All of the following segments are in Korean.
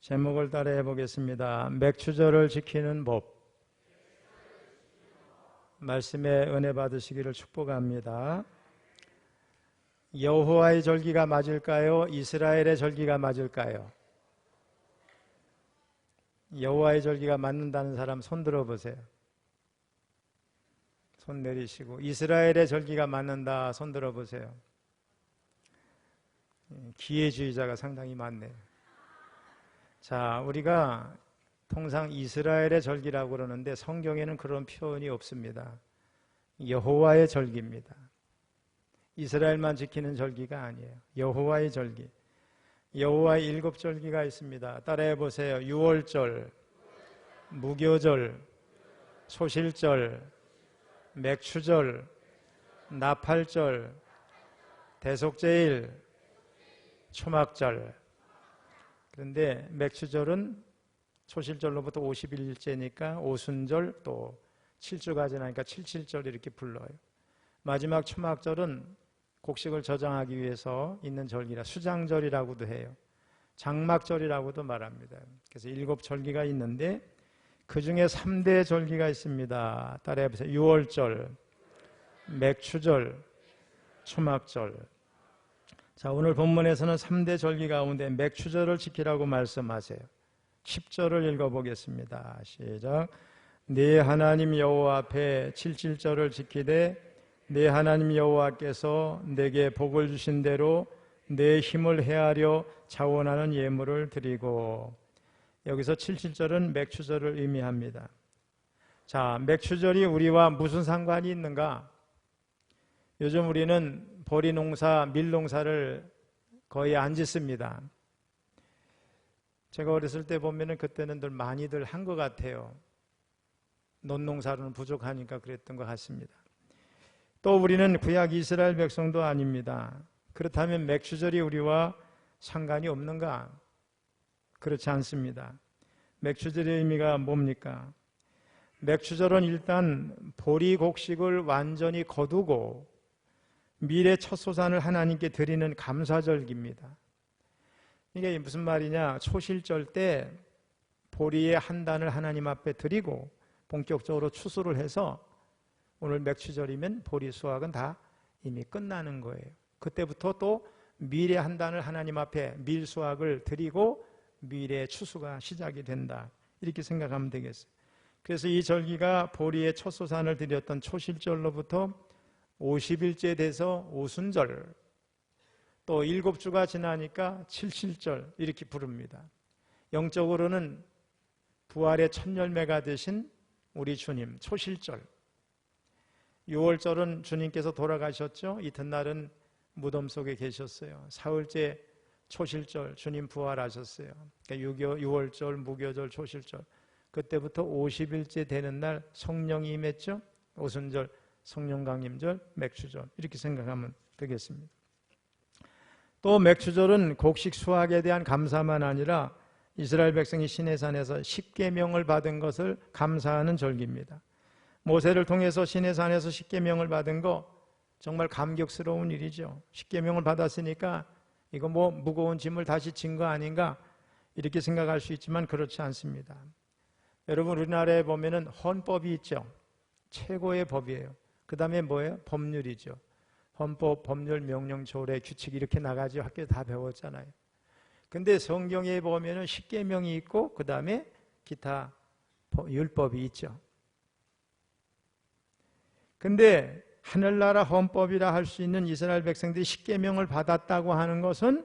제목을 따라해 보겠습니다. 맥추절을 지키는 법. 말씀에 은혜 받으시기를 축복합니다. 여호와의 절기가 맞을까요? 이스라엘의 절기가 맞을까요? 여호와의 절기가 맞는다는 사람 손 들어보세요. 손 내리시고, 이스라엘의 절기가 맞는다 손 들어보세요. 기회주의자가 상당히 많네요. 자, 우리가 통상 이스라엘의 절기라고 그러는데 성경에는 그런 표현이 없습니다. 여호와의 절기입니다. 이스라엘만 지키는 절기가 아니에요. 여호와의 절기. 여호와의 7절기가 있습니다. 따라해 보세요. 유월절, 무교절, 소실절, 맥추절, 나팔절, 대속제일, 초막절. 그런데 맥추절은 초실절로부터 50일째니까 오순절, 또 7주가 지나니까 칠칠절 이렇게 불러요. 마지막 초막절은 곡식을 저장하기 위해서 있는 절기라 수장절이라고도 해요. 장막절이라고도 말합니다. 그래서 7절기가 있는데 그 중에 3대 절기가 있습니다. 따라해 보세요. 유월절, 맥추절, 초막절. 자, 오늘 본문에서는 3대 절기 가운데 맥추절을 지키라고 말씀하세요. 10절을 읽어보겠습니다. 시작. 네 하나님 여호와 앞에 칠칠절을 지키되 네 하나님 여호와께서 내게 복을 주신 대로 내 힘을 헤아려 자원하는 예물을 드리고. 여기서 칠칠절은 맥추절을 의미합니다. 자, 맥추절이 우리와 무슨 상관이 있는가? 요즘 우리는 보리농사, 밀농사를 거의 안 짓습니다. 제가 어렸을 때 보면은 그때는 늘 많이들 한 것 같아요. 논농사로는 부족하니까 그랬던 것 같습니다. 또 우리는 구약 이스라엘 백성도 아닙니다. 그렇다면 맥추절이 우리와 상관이 없는가? 그렇지 않습니다. 맥추절의 의미가 뭡니까? 맥추절은 일단 보리 곡식을 완전히 거두고 미래 첫 소산을 하나님께 드리는 감사절기입니다. 이게 무슨 말이냐? 초실절 때 보리의 한 단을 하나님 앞에 드리고 본격적으로 추수를 해서 오늘 맥추절이면 보리 수확은 다 이미 끝나는 거예요. 그때부터 또 밀의 한 단을 하나님 앞에 밀 수확을 드리고 밀의 추수가 시작이 된다. 이렇게 생각하면 되겠어요. 그래서 이 절기가 보리의 첫 소산을 드렸던 초실절로부터 50일째 돼서 오순절, 또 7주가 지나니까 칠칠절 이렇게 부릅니다. 영적으로는 부활의 첫 열매가 되신 우리 주님 초실절. 6월절은 주님께서 돌아가셨죠. 이튿날은 무덤 속에 계셨어요. 사흘째 초실절 주님 부활하셨어요. 그러니까 6월절, 무교절, 초실절. 그때부터 50일째 되는 날 성령이 임했죠. 오순절, 성령 강림절, 맥추절 이렇게 생각하면 되겠습니다. 또 맥추절은 곡식 수확에 대한 감사만 아니라 이스라엘 백성이 시내산에서 십계명을 받은 것을 감사하는 절기입니다. 모세를 통해서 시내산에서 십계명을 받은 거 정말 감격스러운 일이죠. 십계명을 받았으니까 이거 뭐 무거운 짐을 다시 진 거 아닌가 이렇게 생각할 수 있지만 그렇지 않습니다. 여러분 우리나라에 보면은 헌법이 있죠. 최고의 법이에요. 그 다음에 뭐예요? 법률이죠. 헌법, 법률, 명령, 조례, 규칙 이렇게 나가죠. 학교에 다 배웠잖아요. 근데 성경에 보면은 십계명이 있고 그 다음에 기타 율법이 있죠. 근데 하늘나라 헌법이라 할 수 있는 이스라엘 백성들이 십계명을 받았다고 하는 것은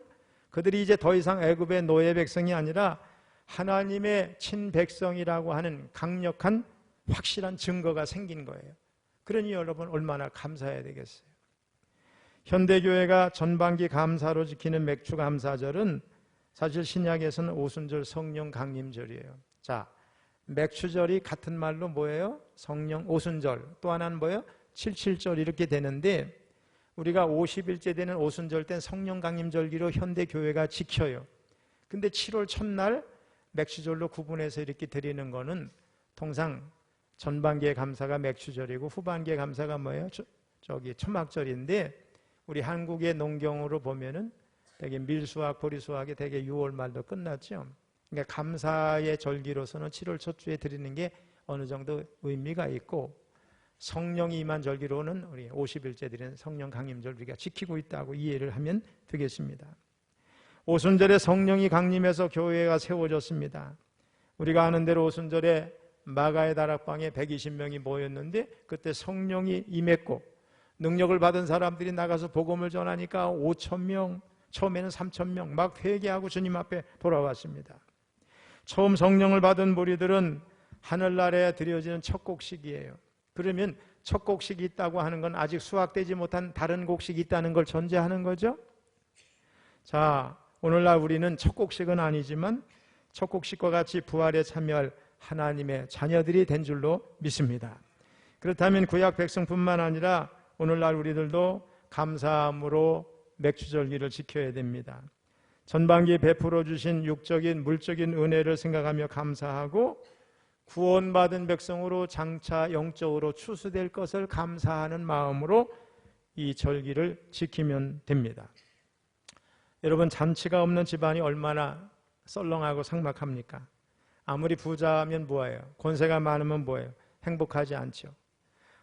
그들이 이제 더 이상 애굽의 노예 백성이 아니라 하나님의 친백성이라고 하는 강력한 확실한 증거가 생긴 거예요. 그러니 여러분 얼마나 감사해야 되겠어요. 현대교회가 전반기 감사로 지키는 맥추감사절은 사실 신약에서는 오순절 성령 강림절이에요. 자, 맥추절이 같은 말로 뭐예요? 성령 오순절. 또 하나는 뭐예요? 칠칠절 이렇게 되는데 우리가 50일째 되는 오순절 땐 성령 강림절기로 현대교회가 지켜요. 근데 7월 첫날 맥추절로 구분해서 이렇게 드리는 거는 통상 전반기의 감사가 맥추절이고 후반기의 감사가 뭐예요? 초막절인데 우리 한국의 농경으로 보면은 되게 밀수확, 보리수확이 되게 6월 말도 끝났죠. 그러니까 감사의 절기로서는 7월 첫 주에 드리는 게 어느 정도 의미가 있고, 성령이 임한 절기로는 우리 50일째 드리는 성령 강림절 우리가 지키고 있다고 이해를 하면 되겠습니다. 오순절에 성령이 강림해서 교회가 세워졌습니다. 우리가 아는 대로 오순절에 마가의 다락방에 120명이 모였는데 그때 성령이 임했고, 능력을 받은 사람들이 나가서 복음을 전하니까 5,000명, 처음에는 3,000명 막 회개하고 주님 앞에 돌아왔습니다. 처음 성령을 받은 무리들은 하늘나라에 드려지는 첫 곡식이에요. 그러면 첫 곡식이 있다고 하는 건 아직 수확되지 못한 다른 곡식이 있다는 걸 전제하는 거죠. 자, 오늘날 우리는 첫 곡식은 아니지만 첫 곡식과 같이 부활에 참여할 하나님의 자녀들이 된 줄로 믿습니다. 그렇다면 구약 백성뿐만 아니라 오늘날 우리들도 감사함으로 맥주절기를 지켜야 됩니다. 전반기에 베풀어 주신 육적인 물적인 은혜를 생각하며 감사하고, 구원받은 백성으로 장차 영적으로 추수될 것을 감사하는 마음으로 이 절기를 지키면 됩니다. 여러분, 잔치가 없는 집안이 얼마나 썰렁하고 삭막합니까? 아무리 부자면 뭐예요? 권세가 많으면 뭐예요? 행복하지 않죠.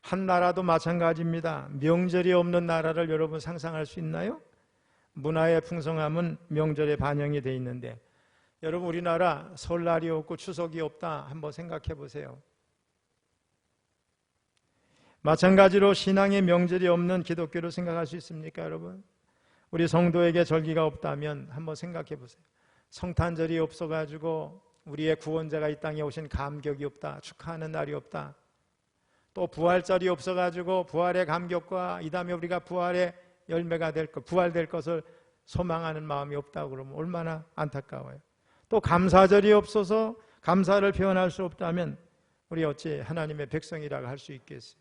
한 나라도 마찬가지입니다. 명절이 없는 나라를 여러분 상상할 수 있나요? 문화의 풍성함은 명절에 반영이 되어 있는데, 여러분 우리나라 설날이 없고 추석이 없다 한번 생각해 보세요. 마찬가지로 신앙의 명절이 없는 기독교를 생각할 수 있습니까, 여러분? 우리 성도에게 절기가 없다면 한번 생각해 보세요. 성탄절이 없어가지고 우리의 구원자가 이 땅에 오신 감격이 없다, 축하하는 날이 없다. 또 부활절이 없어가지고 부활의 감격과 이 다음에 우리가 부활의 열매가 될 것, 부활될 것을 소망하는 마음이 없다고 그러면 얼마나 안타까워요. 또 감사절이 없어서 감사를 표현할 수 없다면 우리 어찌 하나님의 백성이라고 할 수 있겠어요?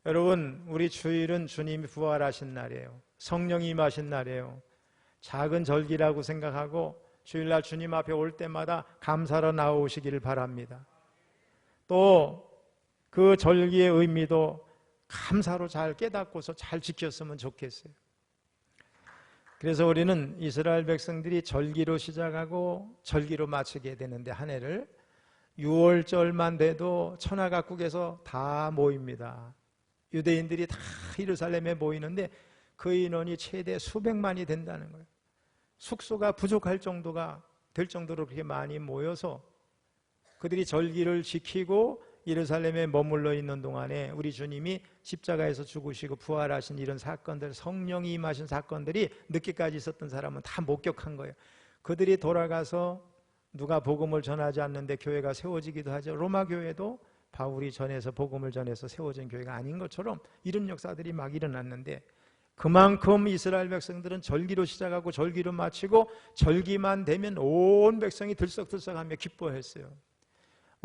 여러분, 우리 주일은 주님이 부활하신 날이에요. 성령이 임하신 날이에요. 작은 절기라고 생각하고 주일날 주님 앞에 올 때마다 감사로 나오시기를 바랍니다. 또 그 절기의 의미도 감사로 잘 깨닫고서 잘 지켰으면 좋겠어요. 그래서 우리는 이스라엘 백성들이 절기로 시작하고 절기로 마치게 되는데, 한 해를 6월절만 돼도 천하각국에서 다 모입니다. 유대인들이 다 예루살렘에 모이는데 그 인원이 최대 수백만이 된다는 거예요. 숙소가 부족할 정도가 될 정도로 그렇게 많이 모여서 그들이 절기를 지키고 예루살렘에 머물러 있는 동안에 우리 주님이 십자가에서 죽으시고 부활하신 이런 사건들, 성령이 임하신 사건들이 늦게까지 있었던 사람은 다 목격한 거예요. 그들이 돌아가서 누가 복음을 전하지 않는데 교회가 세워지기도 하죠. 로마 교회도 바울이 전해서 복음을 전해서 세워진 교회가 아닌 것처럼 이런 역사들이 막 일어났는데, 그만큼 이스라엘 백성들은 절기로 시작하고 절기로 마치고 절기만 되면 온 백성이 들썩들썩하며 기뻐했어요.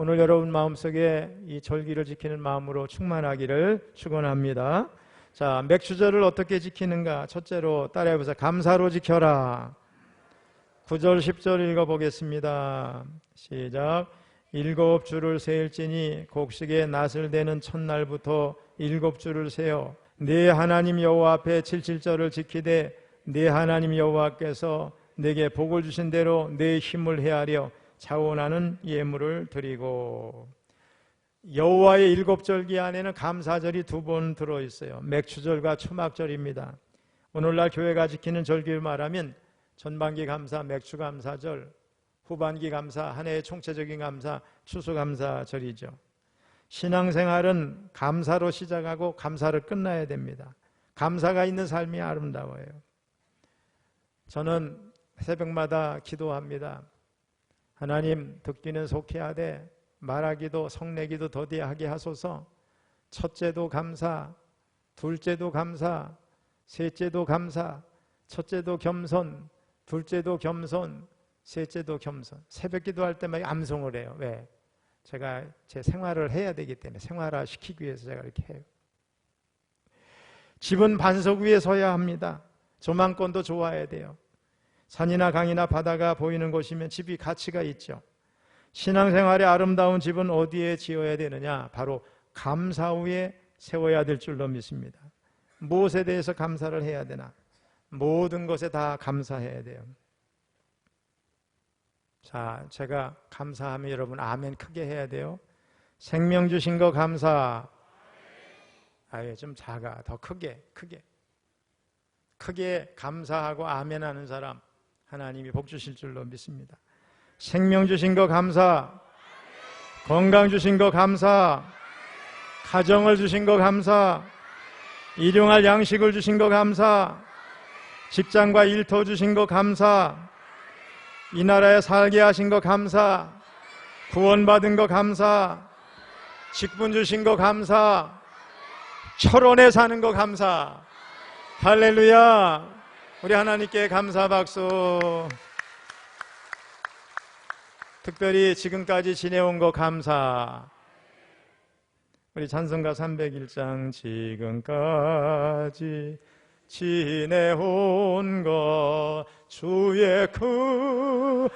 오늘 여러분 마음속에 이 절기를 지키는 마음으로 충만하기를 축원합니다. 자, 맥주절을 어떻게 지키는가? 첫째로 따라해보세요. 감사로 지켜라. 9절 10절 읽어보겠습니다. 시작. 7주를 세일지니 곡식의 낫을 대는 첫날부터 7주를 세어 네 하나님 여호와 앞에 77절을 지키되 네 하나님 여호와께서 내게 복을 주신 대로 내 힘을 헤아려 자원하는 예물을 드리고. 여호와의 7절기 안에는 감사절이 2번 들어있어요. 맥추절과 초막절입니다. 오늘날 교회가 지키는 절기를 말하면 전반기 감사, 맥추 감사절, 후반기 감사, 한 해의 총체적인 감사, 추수감사절이죠. 신앙생활은 감사로 시작하고 감사로 끝나야 됩니다. 감사가 있는 삶이 아름다워요. 저는 새벽마다 기도합니다. 하나님, 듣기는 속히하되 말하기도 성내기도 더디하게 하소서. 첫째도 감사, 둘째도 감사, 셋째도 감사, 첫째도 겸손, 둘째도 겸손, 셋째도 겸손. 새벽 기도할 때마다 암송을 해요. 왜? 제가 제 생활을 해야 되기 때문에, 생활화 시키기 위해서 제가 이렇게 해요. 집은 반석 위에 서야 합니다. 조망권도 좋아야 돼요. 산이나 강이나 바다가 보이는 곳이면 집이 가치가 있죠. 신앙생활의 아름다운 집은 어디에 지어야 되느냐? 바로 감사 위에 세워야 될 줄로 믿습니다. 무엇에 대해서 감사를 해야 되나? 모든 것에 다 감사해야 돼요. 자, 제가 감사하면 여러분 아멘 크게 해야 돼요. 생명 주신 거 감사. 아예 좀 작아. 더 크게 감사하고 아멘 하는 사람 하나님이 복 주실 줄로 믿습니다. 생명 주신 거 감사. 건강 주신 거 감사. 가정을 주신 거 감사. 일용할 양식을 주신 거 감사. 직장과 일터 주신 거 감사. 이 나라에 살게 하신 거 감사. 구원받은 거 감사. 직분 주신 거 감사. 철원에 사는 거 감사. 할렐루야. 우리 하나님께 감사 박수. 특별히 지금까지 지내온 거 감사. 우리 찬송가 301장 지금까지 지내온 것 주의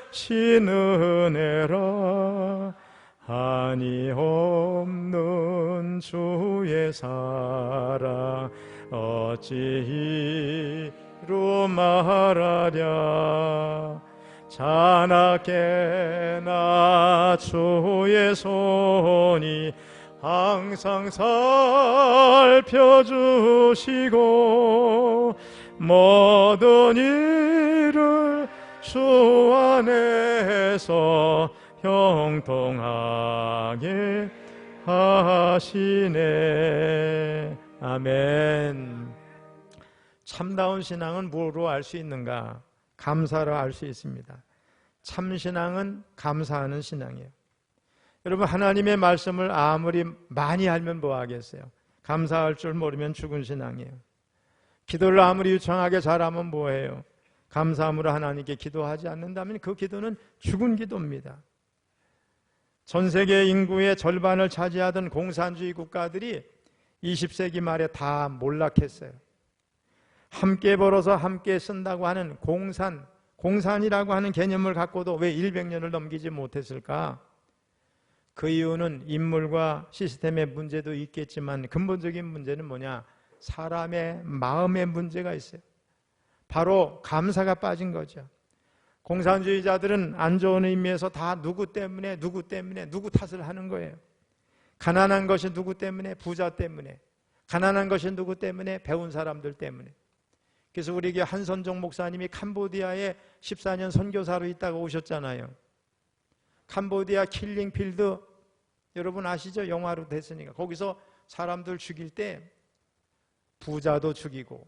크신 은혜라 한이 없는 주의 사랑 어찌 이루 말하랴 자나깨나 주의 손이 항상 살펴주시고 모든 일을 주 안에서 형통하게 하시네. 아멘. 참다운 신앙은 무엇으로 알 수 있는가? 감사로 알 수 있습니다. 참신앙은 감사하는 신앙이에요. 여러분, 하나님의 말씀을 아무리 많이 알면 뭐 하겠어요? 감사할 줄 모르면 죽은 신앙이에요. 기도를 아무리 유창하게 잘하면 뭐해요? 감사함으로 하나님께 기도하지 않는다면 그 기도는 죽은 기도입니다. 전 세계 인구의 절반을 차지하던 공산주의 국가들이 20세기 말에 다 몰락했어요. 함께 벌어서 함께 쓴다고 하는 공산이라고 하는 개념을 갖고도 왜 100년을 넘기지 못했을까? 그 이유는 인물과 시스템의 문제도 있겠지만 근본적인 문제는 뭐냐? 사람의 마음의 문제가 있어요. 바로 감사가 빠진 거죠. 공산주의자들은 안 좋은 의미에서 다 누구 때문에 누구 탓을 하는 거예요. 가난한 것이 누구 때문에? 부자 때문에. 가난한 것이 누구 때문에? 배운 사람들 때문에. 그래서 우리 교회 한선종 목사님이 캄보디아에 14년 선교사로 있다가 오셨잖아요. 캄보디아 킬링필드 여러분 아시죠? 영화로 됐으니까. 거기서 사람들 죽일 때 부자도 죽이고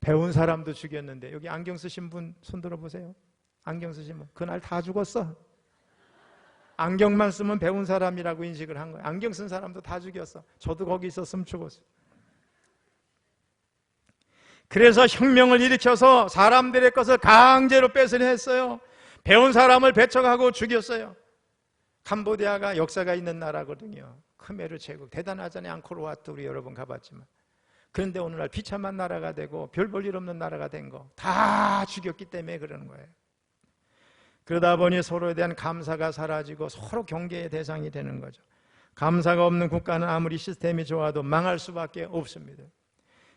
배운 사람도 죽였는데 여기 안경 쓰신 분 손 들어보세요. 안경 쓰신 분 그날 다 죽었어. 안경만 쓰면 배운 사람이라고 인식을 한 거예요. 안경 쓴 사람도 다 죽였어. 저도 거기 있었으면 죽었어요. 그래서 혁명을 일으켜서 사람들의 것을 강제로 뺏으려 했어요. 배운 사람을 배척하고 죽였어요. 캄보디아가 역사가 있는 나라거든요. 크메르 제국 대단하잖아요. 앙코르와트 우리 여러 번 가봤지만. 그런데 오늘날 비참한 나라가 되고 별 볼 일 없는 나라가 된 거 다 죽였기 때문에 그러는 거예요. 그러다 보니 서로에 대한 감사가 사라지고 서로 경계의 대상이 되는 거죠. 감사가 없는 국가는 아무리 시스템이 좋아도 망할 수밖에 없습니다.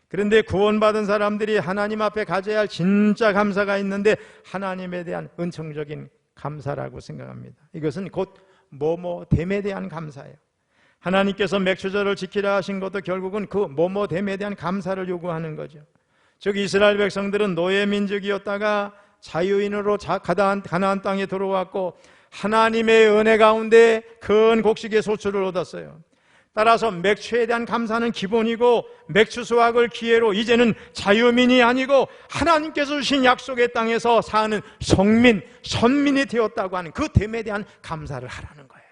그런데 구원받은 사람들이 하나님 앞에 가져야 할 진짜 감사가 있는데 하나님에 대한 은총적인 감사라고 생각합니다. 이것은 곧 뭐뭐됨에 대한 감사예요. 하나님께서 맥추절을 지키라 하신 것도 결국은 그 뭐뭐됨에 대한 감사를 요구하는 거죠. 즉 이스라엘 백성들은 노예 민족이었다가 자유인으로 가나안 땅에 들어왔고 하나님의 은혜 가운데 큰 곡식의 소출을 얻었어요. 따라서 맥주에 대한 감사는 기본이고 맥주 수확을 기회로 이제는 자유민이 아니고 하나님께서 주신 약속의 땅에서 사는 성민, 선민이 되었다고 하는 그 됨에 대한 감사를 하라는 거예요.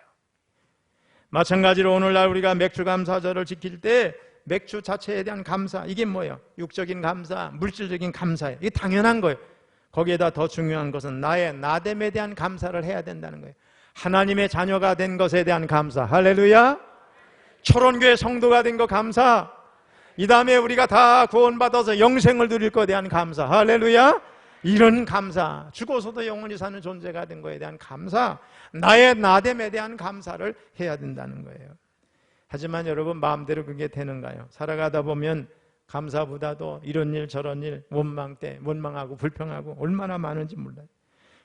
마찬가지로 오늘날 우리가 맥주 감사절을 지킬 때 맥주 자체에 대한 감사, 이게 뭐예요? 육적인 감사, 물질적인 감사예요. 이게 당연한 거예요. 거기에다 더 중요한 것은 나의 나됨에 대한 감사를 해야 된다는 거예요. 하나님의 자녀가 된 것에 대한 감사. 할렐루야. 철원교회 성도가 된 거 감사. 이 다음에 우리가 다 구원받아서 영생을 누릴 것에 대한 감사. 할렐루야. 이런 감사, 죽어서도 영원히 사는 존재가 된 것에 대한 감사, 나의 나됨에 대한 감사를 해야 된다는 거예요. 하지만 여러분 마음대로 그게 되는가요? 살아가다 보면 감사보다도 이런 일 저런 일 원망하고 불평하고 얼마나 많은지 몰라요.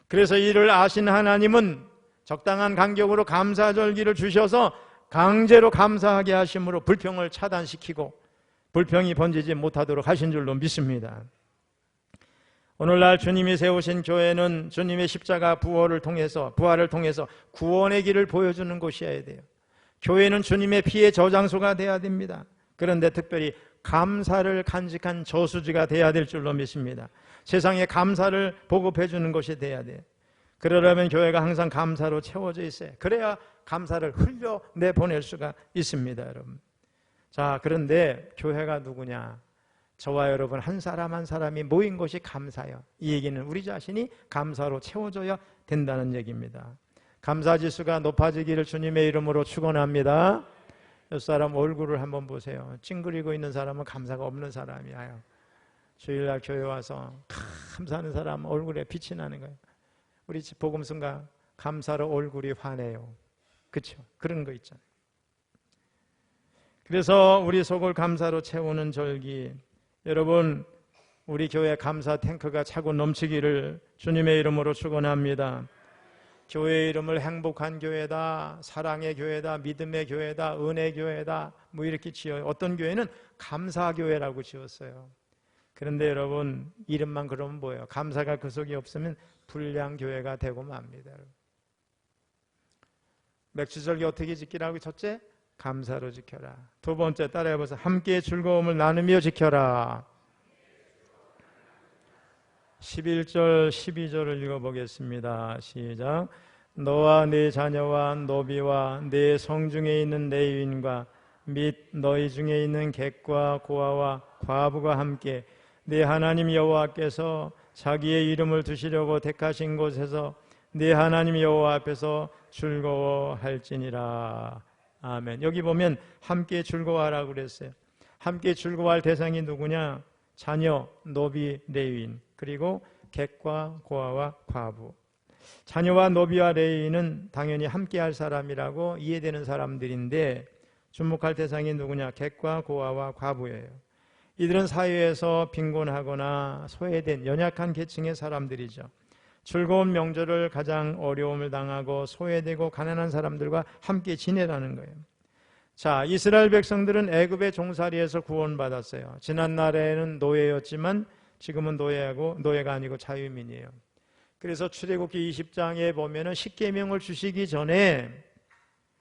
그래서 이를 아신 하나님은 적당한 간격으로 감사절기를 주셔서 강제로 감사하게 하심으로 불평을 차단시키고 불평이 번지지 못하도록 하신 줄로 믿습니다. 오늘날 주님이 세우신 교회는 주님의 십자가 부활을 통해서 구원의 길을 보여주는 곳이어야 돼요. 교회는 주님의 피의 저장소가 돼야 됩니다. 그런데 특별히 감사를 간직한 저수지가 돼야 될 줄로 믿습니다. 세상에 감사를 보급해 주는 것이 돼야 돼요. 그러려면 교회가 항상 감사로 채워져 있어요. 그래야 감사를 흘려내보낼 수가 있습니다, 여러분. 자, 그런데 교회가 누구냐? 저와 여러분 한 사람 한 사람이 모인 것이 감사요. 이 얘기는 우리 자신이 감사로 채워져야 된다는 얘기입니다. 감사지수가 높아지기를 주님의 이름으로 축원합니다. 옆 사람 얼굴을 한번 보세요. 찡그리고 있는 사람은 감사가 없는 사람이에요. 주일날 교회 와서 감사하는 사람 얼굴에 빛이 나는 거예요. 우리 집 복음성가 감사로 얼굴이 환해요. 그렇죠? 그런 거 있잖아요. 그래서 우리 속을 감사로 채우는 절기, 여러분 우리 교회 감사 탱크가 차고 넘치기를 주님의 이름으로 축원합니다. 교회의 이름을 행복한 교회다, 사랑의 교회다, 믿음의 교회다, 은혜의 교회다 뭐 이렇게 지어요. 어떤 교회는 감사교회라고 지었어요. 그런데 여러분 이름만 그러면 뭐예요? 감사가 그 속에 없으면 불량교회가 되고 맙니다. 맥주절기 어떻게 지키라고? 첫째, 감사로 지켜라. 두 번째, 따라해보세요. 함께 즐거움을 나누며 지켜라. 11절 12절을 읽어보겠습니다. 시작. 너와 네 자녀와 노비와 네 성중에 있는 레위인과 및 너희 중에 있는 객과 고아와 과부가 함께 네 하나님 여호와께서 자기의 이름을 두시려고 택하신 곳에서 네 하나님 여호와 앞에서 즐거워할지니라. 아멘. 여기 보면 함께 즐거워하라고 그랬어요. 함께 즐거워할 대상이 누구냐? 자녀, 노비, 레위인, 그리고 객과 고아와 과부. 자녀와 노비와 레위인은 당연히 함께할 사람이라고 이해되는 사람들인데 주목할 대상이 누구냐? 객과 고아와 과부예요. 이들은 사회에서 빈곤하거나 소외된 연약한 계층의 사람들이죠. 즐거운 명절을 가장 어려움을 당하고 소외되고 가난한 사람들과 함께 지내라는 거예요. 자, 이스라엘 백성들은 애굽의 종살이에서 구원받았어요. 지난 날에는 노예였지만 지금은 노예가 아니고 자유민이에요. 그래서 출애굽기 20장에 보면은 십계명을 주시기 전에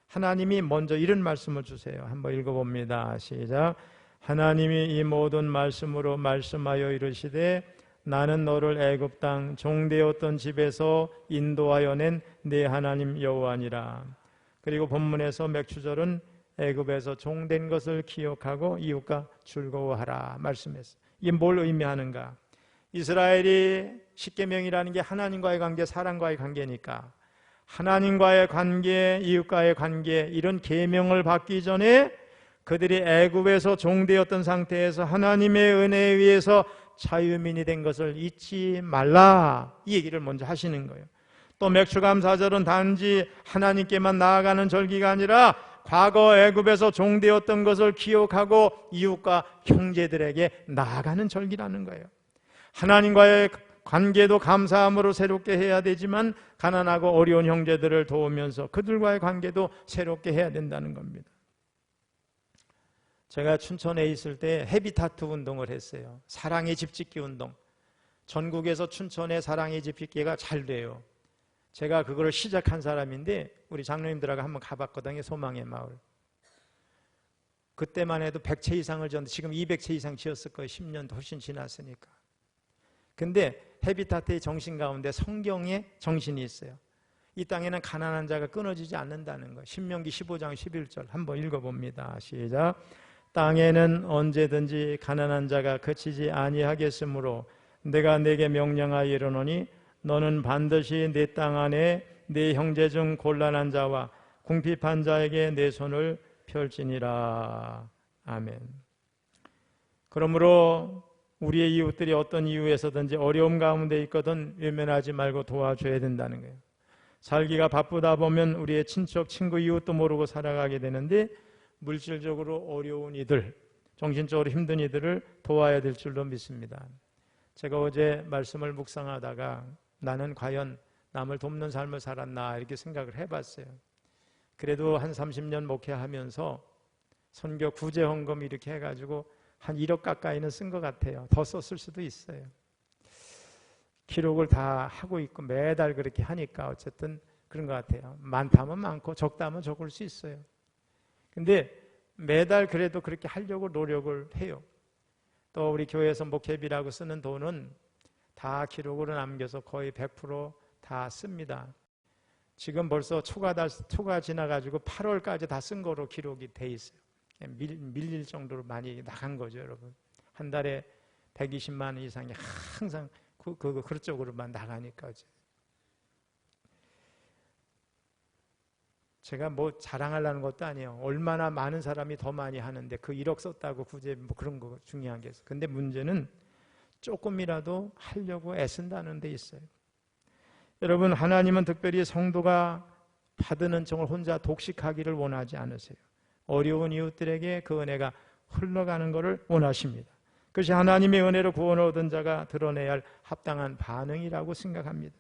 하나님이 먼저 이런 말씀을 주세요. 한번 읽어봅니다. 시작. 하나님이 이 모든 말씀으로 말씀하여 이르시되 나는 너를 애굽 땅 종되었던 집에서 인도하여 낸 네 하나님 여호와니라. 그리고 본문에서 맥주절은 애굽에서 종된 것을 기억하고 이웃과 즐거워하라 말씀했어요. 이게 뭘 의미하는가? 이스라엘이 십계명이라는 게 하나님과의 관계, 사람과의 관계니까 하나님과의 관계, 이웃과의 관계, 이런 계명을 받기 전에 그들이 애굽에서 종되었던 상태에서 하나님의 은혜에 의해서 자유민이 된 것을 잊지 말라, 이 얘기를 먼저 하시는 거예요. 또 맥주감사절은 단지 하나님께만 나아가는 절기가 아니라 과거 애굽에서 종되었던 것을 기억하고 이웃과 형제들에게 나아가는 절기라는 거예요. 하나님과의 관계도 감사함으로 새롭게 해야 되지만 가난하고 어려운 형제들을 도우면서 그들과의 관계도 새롭게 해야 된다는 겁니다. 제가 춘천에 있을 때 헤비타트 운동을 했어요. 사랑의 집 짓기 운동. 전국에서 춘천에 사랑의 집 짓기가 잘 돼요. 제가 그거를 시작한 사람인데 우리 장로님들하고 한번 가봤거든요. 소망의 마을. 그때만 해도 100채 이상을 지었는데 지금 200채 이상 지었을 거예요. 10년도 훨씬 지났으니까. 근데 헤비타트의 정신 가운데 성경의 정신이 있어요. 이 땅에는 가난한 자가 끊어지지 않는다는 거. 신명기 15장 11절 한번 읽어봅니다. 시작. 땅에는 언제든지 가난한 자가 그치지 아니하겠으므로 내가 내게 명령하여 이르노니 너는 반드시 내 땅 안에 내 형제 중 곤란한 자와 궁핍한 자에게 내 손을 펼지니라. 아멘. 그러므로 우리의 이웃들이 어떤 이유에서든지 어려움 가운데 있거든 외면하지 말고 도와줘야 된다는 거예요. 살기가 바쁘다 보면 우리의 친척, 친구, 이웃도 모르고 살아가게 되는데 물질적으로 어려운 이들, 정신적으로 힘든 이들을 도와야 될 줄로 믿습니다. 제가 어제 말씀을 묵상하다가 나는 과연 남을 돕는 삶을 살았나 이렇게 생각을 해봤어요. 그래도 한 30년 목회하면서 선교 구제 헌금 이렇게 해가지고 한 1억 가까이는 쓴 것 같아요. 더 썼을 수도 있어요. 기록을 다 하고 있고 매달 그렇게 하니까 어쨌든 그런 것 같아요. 많다면 많고 적다면 적을 수 있어요. 근데 매달 그래도 그렇게 하려고 노력을 해요. 또 우리 교회에서 목회비라고 쓰는 돈은 다 기록으로 남겨서 거의 100% 씁니다. 지금 벌써 초가 지나가지고 8월까지 다 쓴 거로 기록이 돼 있어요. 밀릴 정도로 많이 나간 거죠, 여러분. 한 달에 120만 원 이상이 항상 그쪽으로만 나가니까. 제가 뭐 자랑하려는 것도 아니에요. 얼마나 많은 사람이 더 많이 하는데 그 1억 썼다고 굳이 뭐 그런 거 중요한 게 있어요. 근데 문제는 조금이라도 하려고 애쓴다는 데 있어요. 여러분, 하나님은 특별히 성도가 받은 은총을 혼자 독식하기를 원하지 않으세요. 어려운 이웃들에게 그 은혜가 흘러가는 것을 원하십니다. 그것이 하나님의 은혜로 구원을 얻은 자가 드러내야 할 합당한 반응이라고 생각합니다.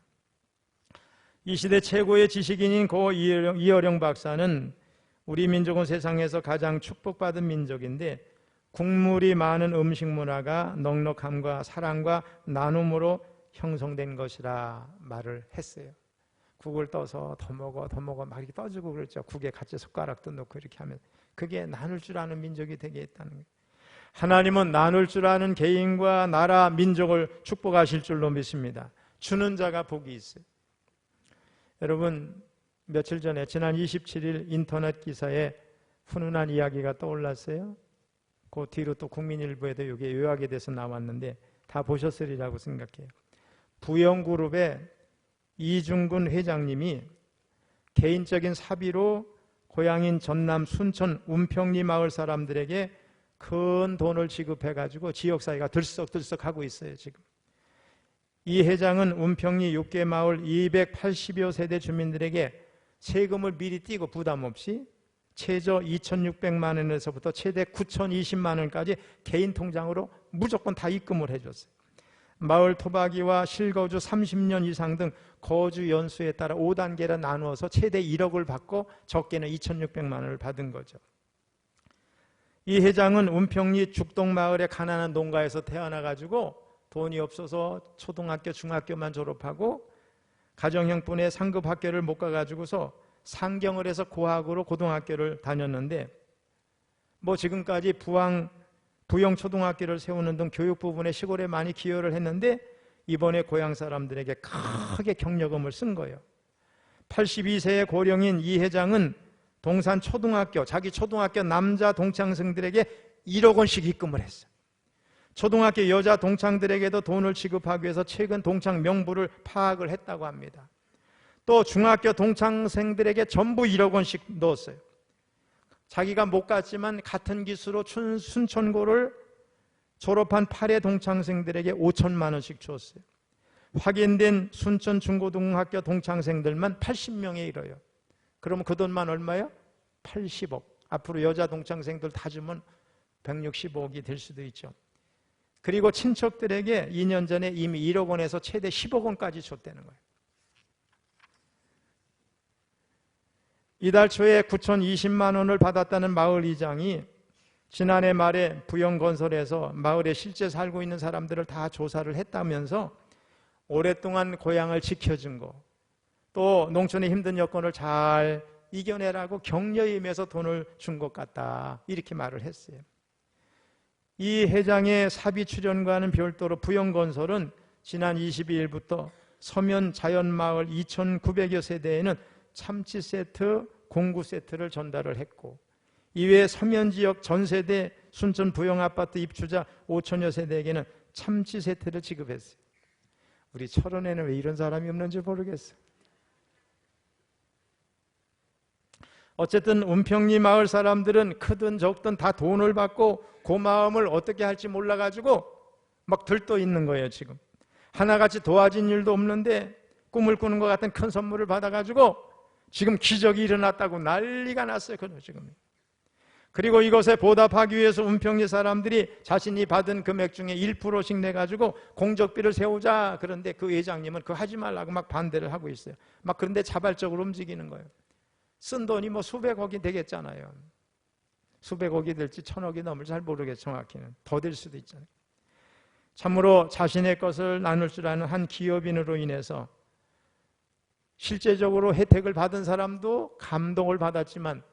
이 시대 최고의 지식인인 고 이어령 박사는 우리 민족은 세상에서 가장 축복받은 민족인데 국물이 많은 음식 문화가 넉넉함과 사랑과 나눔으로 형성된 것이라 말을 했어요. 국을 떠서 더 먹어 막 이렇게 떠주고 그랬죠. 국에 같이 숟가락도 넣고 이렇게 하면 그게 나눌 줄 아는 민족이 되게 했다는 거예요. 하나님은 나눌 줄 아는 개인과 나라, 민족을 축복하실 줄로 믿습니다. 주는 자가 복이 있어요. 여러분, 며칠 전에 지난 27일 인터넷 기사에 훈훈한 이야기가 떠올랐어요. 그 뒤로 또 국민일보에도 이게 요약이 돼서 나왔는데 다 보셨으리라고 생각해요. 부영그룹의 이중근 회장님이 개인적인 사비로 고향인 전남 순천 운평리 마을 사람들에게 큰 돈을 지급해가지고 지역사회가 들썩들썩하고 있어요. 지금 이 회장은 운평리 6개 마을 280여 세대 주민들에게 세금을 미리 띄고 부담 없이 최저 2,600만 원에서부터 최대 9,020만 원까지 개인 통장으로 무조건 다 입금을 해줬어요. 마을 토박이와 실거주 30년 이상 등 거주 연수에 따라 5단계로 나누어서 최대 1억을 받고 적게는 2,600만 원을 받은 거죠. 이 회장은 운평리 죽동마을의 가난한 농가에서 태어나가지고 돈이 없어서 초등학교, 중학교만 졸업하고 가정형뿐의 상급 학교를 못 가가지고서 상경을 해서 고학으로 고등학교를 다녔는데 뭐 지금까지 부영 초등학교를 세우는 등 교육 부분에 시골에 많이 기여를 했는데 이번에 고향 사람들에게 크게 격려금을 쓴 거예요. 82세의 고령인 이 회장은 동산 초등학교, 자기 초등학교 남자 동창생들에게 1억 원씩 입금을 했어요. 초등학교 여자 동창들에게도 돈을 지급하기 위해서 최근 동창 명부를 파악을 했다고 합니다. 또 중학교 동창생들에게 전부 1억 원씩 넣었어요. 자기가 못 갔지만 같은 기수로 순천고를 졸업한 8회 동창생들에게 5천만 원씩 주었어요. 확인된 순천 중고등학교 동창생들만 80명에 이르러요. 그러면 그 돈만 얼마요? 80억. 앞으로 여자 동창생들 다 주면 165억이 될 수도 있죠. 그리고 친척들에게 2년 전에 이미 1억 원에서 최대 10억 원까지 줬다는 거예요. 이달 초에 9,020만 원을 받았다는 마을 이장이 지난해 말에 부영건설에서 마을에 실제 살고 있는 사람들을 다 조사를 했다면서 오랫동안 고향을 지켜준 거, 또 농촌의 힘든 여건을 잘 이겨내라고 격려에 임해서 돈을 준 것 같다, 이렇게 말을 했어요. 이 회장의 사비 출연과는 별도로 부영건설은 지난 22일부터 서면 자연마을 2,900여 세대에는 참치 세트, 공구 세트를 전달을 했고, 이외에 서면지역 전세대 순천 부영아파트 입주자 5천여 세대에게는 참치 세트를 지급했어요. 우리 철원에는 왜 이런 사람이 없는지 모르겠어요. 어쨌든 운평리 마을 사람들은 크든 적든 다 돈을 받고 그 마음을 어떻게 할지 몰라가지고 막 들떠 있는 거예요. 지금 하나같이 도와진 일도 없는데 꿈을 꾸는 것 같은 큰 선물을 받아가지고 지금 기적이 일어났다고 난리가 났어요. 지금 그리고 이것에 보답하기 위해서 은평리 사람들이 자신이 받은 금액 중에 1%씩 내가지고 공적비를 세우자. 그런데 그 회장님은 그거 하지 말라고 막 반대를 하고 있어요. 막 그런데 자발적으로 움직이는 거예요. 쓴 돈이 뭐 수백억이 되겠잖아요. 수백억이 될지 천억이 넘을지 잘 모르겠죠. 정확히는 더 될 수도 있잖아요. 참으로 자신의 것을 나눌 줄 아는 한 기업인으로 인해서 실제적으로 혜택을 받은 사람도 감동을 받았지만,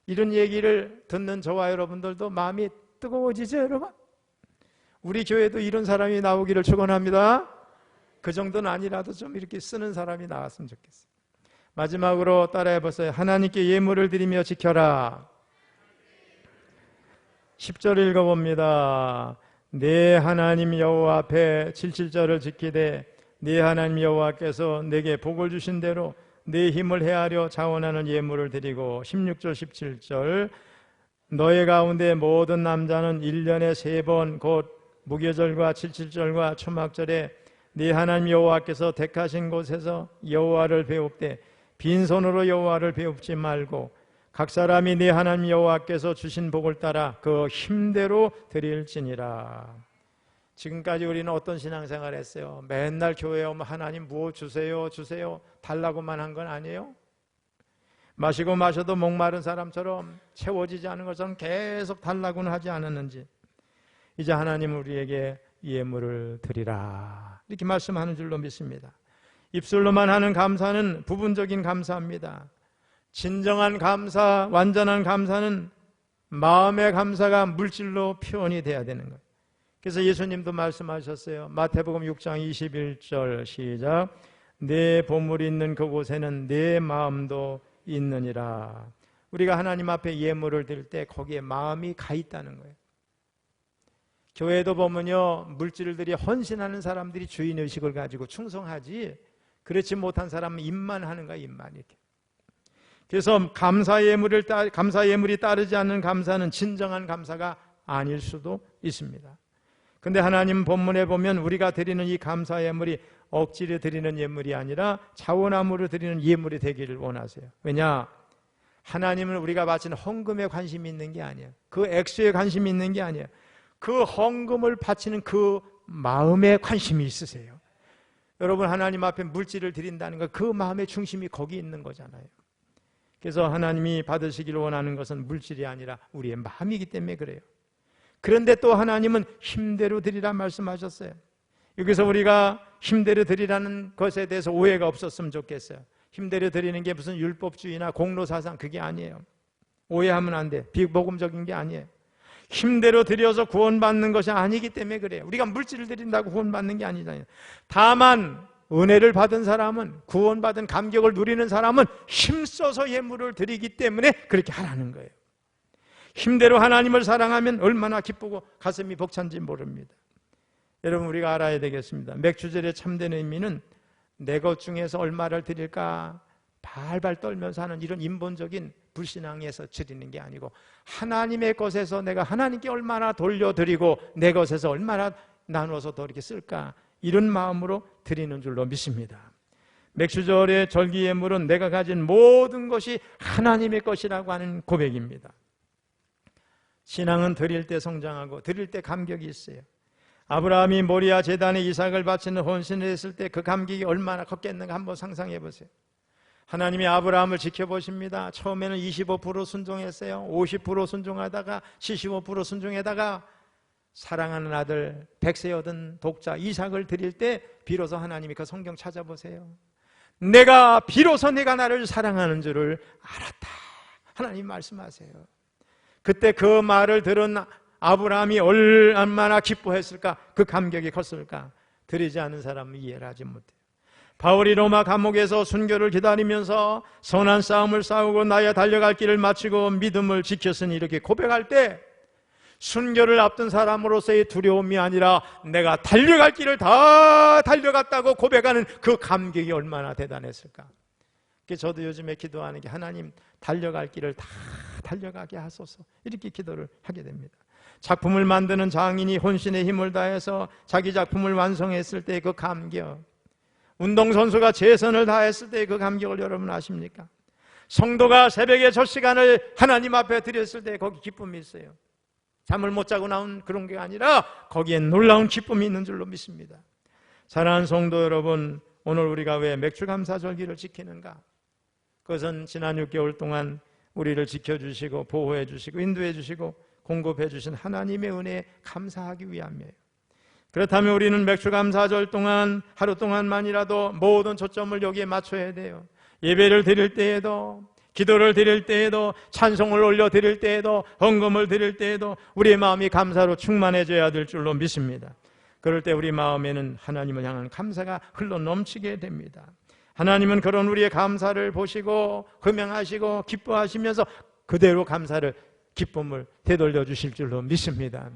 이런 얘기를 듣는 저와 여러분들도 마음이 뜨거워지죠, 여러분? 우리 교회도 이런 사람이 나오기를 축원합니다. 그 정도는 아니라도 좀 이렇게 쓰는 사람이 나왔으면 좋겠어요. 마지막으로 따라해 보세요. 하나님께 예물을 드리며 지켜라. 10절 읽어봅니다. 내 하나님 여호와 앞에 77절을 지키되 네 하나님 여호와께서 내게 복을 주신 대로 네 힘을 헤아려 자원하는 예물을 드리고, 16절 17절 너희 가운데 모든 남자는 1년에 3번 곧 무교절과 77절과 초막절에 네 하나님 여호와께서 택하신 곳에서 여호와를 배웁되 빈손으로 여호와를 배웁지 말고 각 사람이 네 하나님 여호와께서 주신 복을 따라 그 힘대로 드릴지니라. 지금까지 우리는 어떤 신앙생활을 했어요? 맨날 교회에 오면 하나님 무엇 주세요 주세요 달라고만 한 건 아니에요? 마시고 마셔도 목마른 사람처럼 채워지지 않은 것처럼 계속 달라고는 하지 않았는지, 이제 하나님 우리에게 예물을 드리라 이렇게 말씀하는 줄로 믿습니다. 입술로만 하는 감사는 부분적인 감사입니다. 진정한 감사, 완전한 감사는 마음의 감사가 물질로 표현이 돼야 되는 거예요. 그래서 예수님도 말씀하셨어요. 마태복음 6장 21절 시작. 내 보물이 있는 그곳에는 내 마음도 있느니라. 우리가 하나님 앞에 예물을 드릴 때 거기에 마음이 가 있다는 거예요. 교회도 보면요, 물질들이 헌신하는 사람들이 주인의식을 가지고 충성하지, 그렇지 못한 사람은 입만 하는 거야, 입만 이렇게. 그래서 감사 예물이 따르지 않는 감사는 진정한 감사가 아닐 수도 있습니다. 근데 하나님 본문에 보면 우리가 드리는 이 감사 예물이 억지로 드리는 예물이 아니라 자원함으로 드리는 예물이 되기를 원하세요. 왜냐? 하나님은 우리가 바치는 헌금에 관심이 있는 게 아니에요. 그 액수에 관심이 있는 게 아니에요. 그 헌금을 바치는 그 마음에 관심이 있으세요. 여러분, 하나님 앞에 물질을 드린다는 거, 그 마음의 중심이 거기 있는 거잖아요. 그래서 하나님이 받으시기를 원하는 것은 물질이 아니라 우리의 마음이기 때문에 그래요. 그런데 또 하나님은 힘대로 드리라 말씀하셨어요. 여기서 우리가 힘대로 드리라는 것에 대해서 오해가 없었으면 좋겠어요. 힘대로 드리는 게 무슨 율법주의나 공로사상, 그게 아니에요. 오해하면 안 돼. 비복음적인 게 아니에요. 힘대로 드려서 구원받는 것이 아니기 때문에 그래요. 우리가 물질을 드린다고 구원받는 게 아니잖아요. 다만 은혜를 받은 사람은, 구원받은 감격을 누리는 사람은 힘써서 예물을 드리기 때문에 그렇게 하라는 거예요. 힘대로 하나님을 사랑하면 얼마나 기쁘고 가슴이 벅찬지 모릅니다. 여러분, 우리가 알아야 되겠습니다. 맥주절의 참된 의미는 내 것 중에서 얼마를 드릴까 발발 떨면서 하는 이런 인본적인 불신앙에서 드리는 게 아니고, 하나님의 것에서 내가 하나님께 얼마나 돌려드리고 내 것에서 얼마나 나눠서 더 이렇게 쓸까, 이런 마음으로 드리는 줄로 믿습니다. 맥주절의 절기 예물은 내가 가진 모든 것이 하나님의 것이라고 하는 고백입니다. 신앙은 드릴 때 성장하고 드릴 때 감격이 있어요. 아브라함이 모리아 제단에 이삭을 바치는 헌신을 했을 때 그 감격이 얼마나 컸겠는가 한번 상상해 보세요. 하나님이 아브라함을 지켜보십니다. 처음에는 25% 순종했어요. 50% 순종하다가 75% 순종하다가 사랑하는 아들 100세 얻은 독자 이삭을 드릴 때 비로소 하나님이 그 성경 찾아보세요. 비로소 내가 나를 사랑하는 줄을 알았다. 하나님 말씀하세요. 그때 그 말을 들은 아브라함이 얼마나 기뻐했을까, 그 감격이 컸을까. 드리지 않은 사람은 이해를 하지 못해요. 바울이 로마 감옥에서 순교를 기다리면서 선한 싸움을 싸우고 나의 달려갈 길을 마치고 믿음을 지켰으니 이렇게 고백할 때 순교를 앞둔 사람으로서의 두려움이 아니라 내가 달려갈 길을 다 달려갔다고 고백하는 그 감격이 얼마나 대단했을까. 저도 요즘에 기도하는 게 하나님 달려갈 길을 다 달려가게 하소서, 이렇게 기도를 하게 됩니다. 작품을 만드는 장인이 혼신의 힘을 다해서 자기 작품을 완성했을 때 그 감격, 운동선수가 최선을 다했을 때 그 감격을 여러분 아십니까? 성도가 새벽에 저 시간을 하나님 앞에 드렸을 때 거기 기쁨이 있어요. 잠을 못 자고 나온 그런 게 아니라 거기엔 놀라운 기쁨이 있는 줄로 믿습니다. 사랑하는 성도 여러분, 오늘 우리가 왜 맥주감사절기를 지키는가? 그것은 지난 6개월 동안 우리를 지켜주시고 보호해 주시고 인도해 주시고 공급해 주신 하나님의 은혜에 감사하기 위함이에요. 그렇다면 우리는 맥주감사절 동안 하루 동안만이라도 모든 초점을 여기에 맞춰야 돼요. 예배를 드릴 때에도, 기도를 드릴 때에도, 찬송을 올려 드릴 때에도, 헌금을 드릴 때에도 우리의 마음이 감사로 충만해져야 될 줄로 믿습니다. 그럴 때 우리 마음에는 하나님을 향한 감사가 흘러 넘치게 됩니다. 하나님은 그런 우리의 감사를 보시고 금양하시고 기뻐하시면서 그대로 감사를, 기쁨을 되돌려 주실 줄로 믿습니다.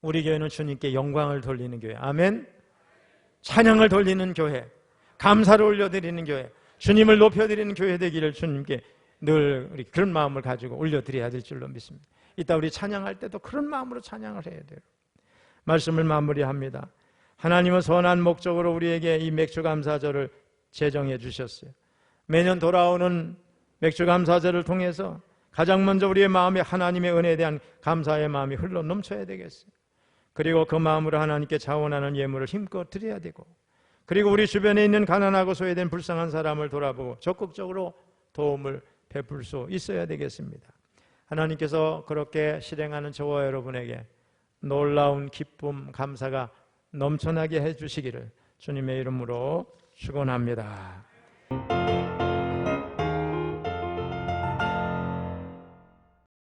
우리 교회는 주님께 영광을 돌리는 교회, 아멘. 찬양을 돌리는 교회, 감사를 올려드리는 교회, 주님을 높여드리는 교회 되기를 주님께 늘 우리 그런 마음을 가지고 올려드려야 될 줄로 믿습니다. 이따 우리 찬양할 때도 그런 마음으로 찬양을 해야 돼요. 말씀을 마무리합니다. 하나님은 선한 목적으로 우리에게 이 맥주감사절을 제정해 주셨어요. 매년 돌아오는 맥주감사절을 통해서 가장 먼저 우리의 마음에 하나님의 은혜에 대한 감사의 마음이 흘러 넘쳐야 되겠어요. 그리고 그 마음으로 하나님께 자원하는 예물을 힘껏 드려야 되고, 그리고 우리 주변에 있는 가난하고 소외된 불쌍한 사람을 돌아보고 적극적으로 도움을 베풀 수 있어야 되겠습니다. 하나님께서 그렇게 실행하는 저와 여러분에게 놀라운 기쁨, 감사가 넘쳐나게 해주시기를 주님의 이름으로 축원합니다.